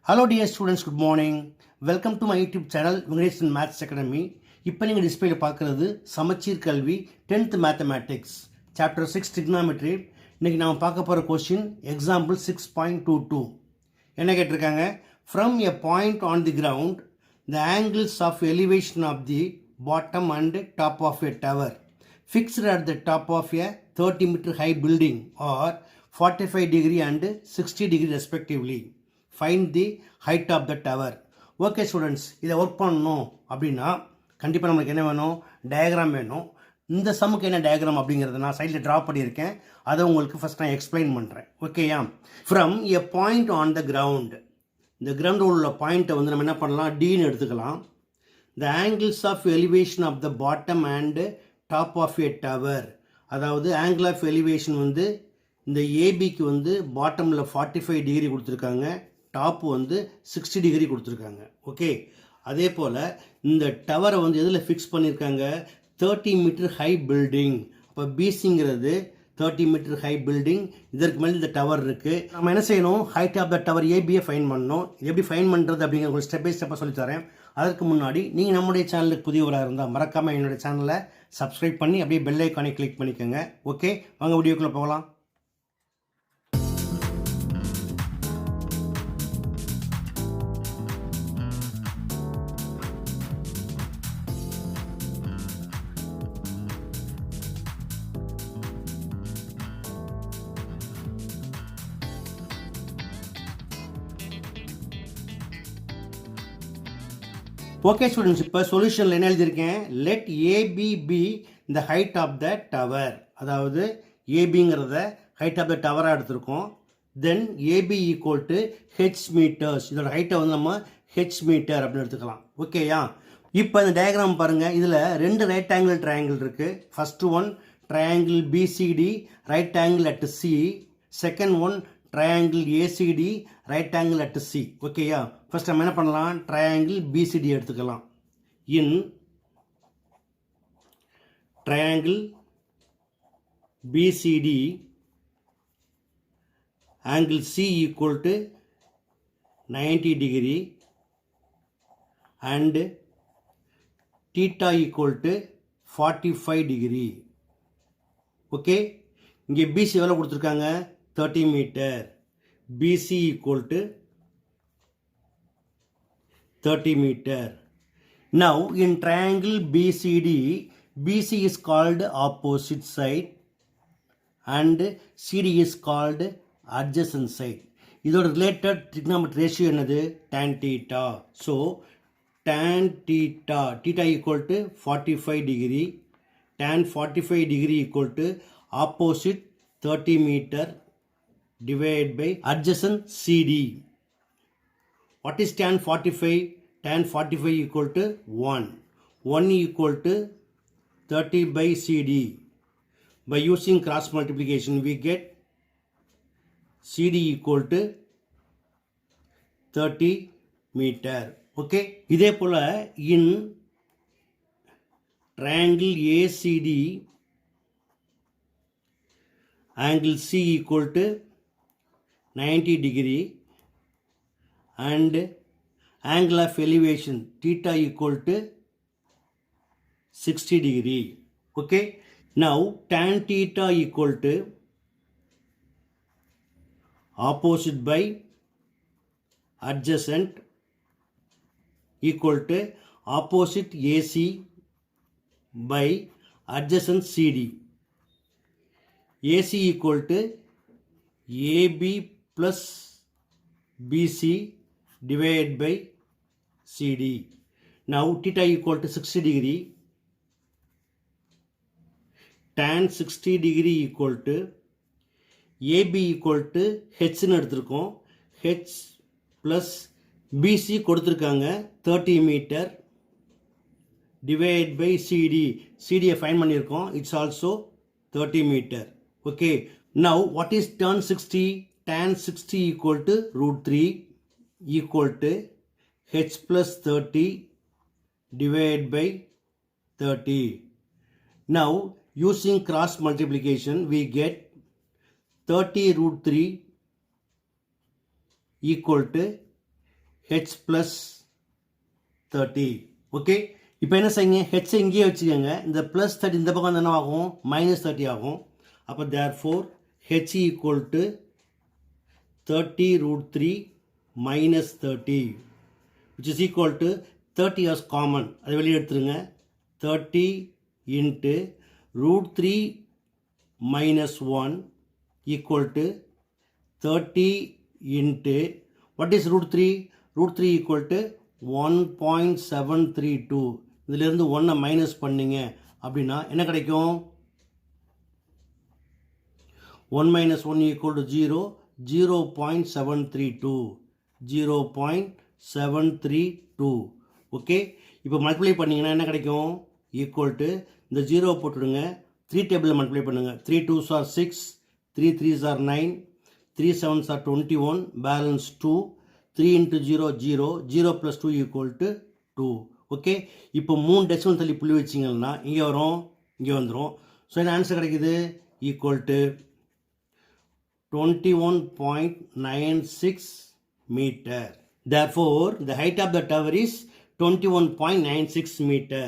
Hello dear students, good morning. Welcome to my YouTube channel Venkatesh Maths Academy. இப்போ நீங்கள் டிஸ்பிளேல பார்க்குறது சமச்சீர் கல்வி 10th மேத்தமேட்டிக்ஸ் சாப்டர் 6 trigonometry. இன்னைக்கு நாம் பார்க்க போகிற கொஸ்டின் எக்ஸாம்பிள் 6.22. என்ன கேட்டிருக்காங்க? From a point on the ground, the angles of elevation of the bottom and top of a tower fixed at the top of a 30-meter high building are 45 degree and 60 degree respectively. Find the height of the tower. Okay students, இதை work பண்ணணும் அப்படின்னா கண்டிப்பாக நம்மளுக்கு என்ன வேணும்? Diagram வேணும். இந்த சம்முக்கு என்ன டயக்ராம் அப்படிங்கிறத நான் சைடில் ட்ரா பண்ணியிருக்கேன். அதை உங்களுக்கு ஃபஸ்ட் நான் எக்ஸ்பிளைன் பண்ணுறேன். ஓகேயா? From a point on the ground, இந்த கிரவுண்ட் உள்ள பாயிண்ட்டை வந்து நம்ம என்ன பண்ணலாம்? டின்னு எடுத்துக்கலாம். The angles of elevation of the bottom and top of a tower, அதாவது ஆங்கிள் ஆஃப் எலிவேஷன் வந்து இந்த ஏபிக்கு வந்து பாட்டமில் 45 டிகிரி கொடுத்துருக்காங்க, டாப்பு வந்து 60 டிகிரி கொடுத்துருக்காங்க. ஓகே, அதே போல் இந்த டவரை வந்து எதில் ஃபிக்ஸ் பண்ணியிருக்காங்க? 30 மீட்டர் ஹை பில்டிங். அப்போ பிசிங்கிறது 30 மீட்டர் ஹை பில்டிங், இதற்கு மேலே இந்த டவர் இருக்குது. நம்ம என்ன செய்யணும்? ஹைட் ஆஃப் த டவர் ஏபியை ஃபைன் பண்ணணும். எப்படி ஃபைன் பண்ணுறது அப்படிங்கிற ஒரு ஸ்டெப் பை ஸ்டெப்பாக சொல்லித்தரேன். அதற்கு முன்னாடி நீங்கள் நம்முடைய சேனலுக்கு புதியவராக இருந்தால் மறக்காமல் என்னுடைய சேனலை சப்ஸ்கிரைப் பண்ணி அப்படியே பெல் ஐக்கானை கிளிக் பண்ணிக்கோங்க. ஓகே, வாங்க வீடியோக்குள்ளே போகலாம். ஓகே ஸ்டூடெண்ட்ஸ், இப்போ சொல்யூஷனில் என்ன எழுதியிருக்கேன்? லெட் ஏபி பி இந்த ஹைட் ஆஃப் த டவர், அதாவது ஏபிங்கிறத ஹைட் ஆஃப் த டவராக எடுத்திருக்கோம். Then AB equal to H metres, இதோட ஹைட்டை வந்து நம்ம ஹெச் மீட்டர் அப்படின்னு எடுத்துக்கலாம். ஓகேயா? இப்போ இந்த டயக்ராம் பாருங்கள். இதில் ரெண்டு ரைட் ஆங்கிள் ட்ரையாங்கிள் இருக்குது. First one triangle BCD right angle at C, second one triangle ACD right angle at C. ஓகேயா? ஃபர்ஸ்ட் நம்ம என்ன பண்ணலாம்? ட்ரையாங்கிள் பிசிடி எடுத்துக்கலாம். In triangle BCD angle C equal to 90 degree and theta equal to 45 degree. Okay, இங்கே BC எவ்வளோ கொடுத்துருக்காங்க? 30 metre. BC equal to 30 meter. Now in triangle BCD, BC is called opposite side and CD is called adjacent side. இதோட related trigonometric ratio என்னது? tan theta. So tan theta, theta equal to 45 degree, tan 45 degree equal to opposite 30 meter divided by adjacent CD. What is tan 45? Tan 45 equal to 1. 1 equal to 30 by CD. By using cross multiplication we get CD equal to 30 meter. Okay. இதே போல in triangle ACD angle C equal to 90 degree and angle of elevation theta equal to 60 degree. Okay, now tan theta equal to opposite by adjacent equal to opposite AC by adjacent CD. AC equal to AB plus BC divided by CD. Now theta equal to 60 degree. Tan 60 degree equal to AB equal to H ன்னு எடுத்திருக்கோம். H plus BC கொடுத்திருக்காங்க 30 meter divided by CD. CD fine பண்ணியிருக்கோம். It's also 30 meter. Okay. Now what is tan 60? Tan 60 equal to root 3 equal to H plus 30 divided by 30. Now using cross multiplication we get 30 root 3 equal to h plus 30. Okay, இப்போ என்ன செய்யுங்க, H இங்கேயே வச்சுக்கோங்க. இந்த plus 30 இந்த பக்கம் என்ன ஆகும், மைனஸ் 30 ஆகும். அப்போ therefore h equal to 30 root 3 minus 30 which is equal to 30 as common. அதை வெளியே எடுத்துருங்க. 30 into root 3 minus 1 equal to 30 into, what is root 3? Root 3 equal to 1.732. இதிலிருந்து 1 மைனஸ் பண்ணிங்க அப்படின்னா என்ன கிடைக்கும்? 1 minus 1 equal to 0, 0.732. 0.732. ஓகே, இப்போ மல்டிப்ளை பண்ணிங்கன்னா என்ன கிடைக்கும்? ஈக்குவல் டு இந்த 0 போட்டுடுங்க, 3 டேபிளில் மல்டிப்ளை பண்ணுங்கள். 3 2s are 6, 3 3s are 9, 3 7s are 21, balance 2, 3 into 0 0, 0 plus 2 equal to 2. Okay, இப்போ 3 டெசிமல் தள்ளி புள்ளி வச்சிங்கன்னா இங்கே வரும், இங்கே வந்துடும். ஸோ என்ன ஆன்சர் கிடைக்குது? Equal to 21.96 meter. Therefore, the height of the tower is 21.96 meter.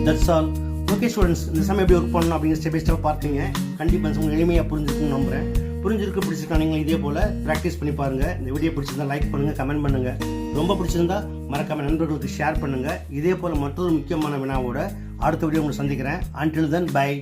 That's all. Okay students, இந்த சமயம் எப்படி ஒர்க் பண்ணணும் அப்படிங்கிற ஸ்டெப் பை ஸ்டெப் பார்த்தீங்க. கண்டிப்பாக உங்களுக்கு எளிமையாக புரிஞ்சுக்கணும்னு நம்புகிறேன். புரிஞ்சிருக்கு, பிடிச்சிருக்கா நீங்கள் இதே போல் ப்ராக்டிஸ் பண்ணி பாருங்கள். இந்த வீடியோ பிடிச்சிருந்தா லைக் பண்ணுங்கள், கமெண்ட் பண்ணுங்கள். ரொம்ப பிடிச்சிருந்தா மறக்காம நண்பர்களுக்கு ஷேர் பண்ணுங்கள். இதே போல் மற்றொரு முக்கியமான வினாவோட அடுத்த வீடியோ உங்களை சந்திக்கிறேன். Until then, bye.